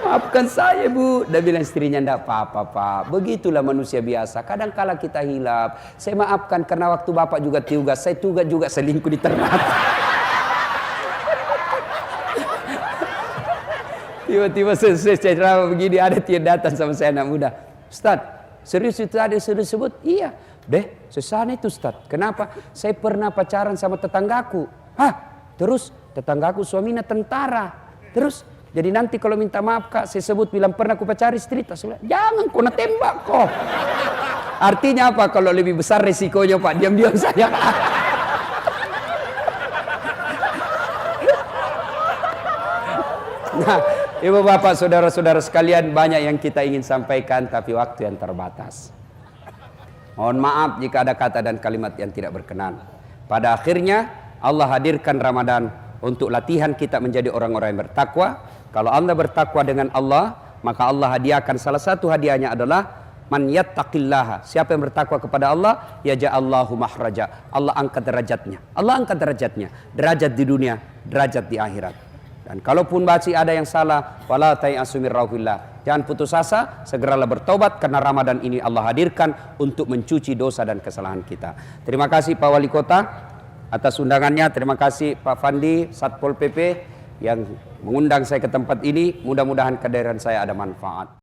Maafkan saya, Bu. Dia bilang istrinya, ndak apa-apa, Pak. Begitulah manusia biasa. Kadang kala kita hilaf. Saya maafkan karena waktu bapak juga tugas, saya tugas juga selingkuh di Ternate. Tiba-tiba selesai ceramah begini, ada dia datang sama saya, anak muda. Ustaz, serius itu ada yang sudah sebut? Iya. Deh, sesana itu Ustaz. Kenapa? Saya pernah pacaran sama tetanggaku. Hah? Terus tetanggaku suaminya tentara. Terus jadi nanti kalau minta maaf, Kak, saya sebut bilang pernah aku pacari istri. Jangan kau nak tembak kok. Artinya apa? Kalau lebih besar resikonya, Pak, diam-diam saja. Nah, Ibu bapak saudara-saudara sekalian, banyak yang kita ingin sampaikan tapi waktu yang terbatas. Mohon maaf jika ada kata dan kalimat yang tidak berkenan. Pada akhirnya Allah hadirkan Ramadan untuk latihan kita menjadi orang-orang yang bertakwa. Kalau Anda bertakwa dengan Allah, maka Allah hadiahkan salah satu hadiahnya adalah man yattaqillaha. Siapa yang bertakwa kepada Allah, yaj'allahu mahraja. Allah angkat derajatnya. Allah angkat derajatnya. Derajat di dunia, derajat di akhirat. Dan kalaupun masih ada yang salah, wala tayasu mir rauhillah. Jangan putus asa, segeralah bertobat karena Ramadan ini Allah hadirkan untuk mencuci dosa dan kesalahan kita. Terima kasih Pak Wali Kota atas undangannya. Terima kasih Pak Fandi Satpol PP yang mengundang saya ke tempat ini. Mudah-mudahan kehadiran saya ada manfaat.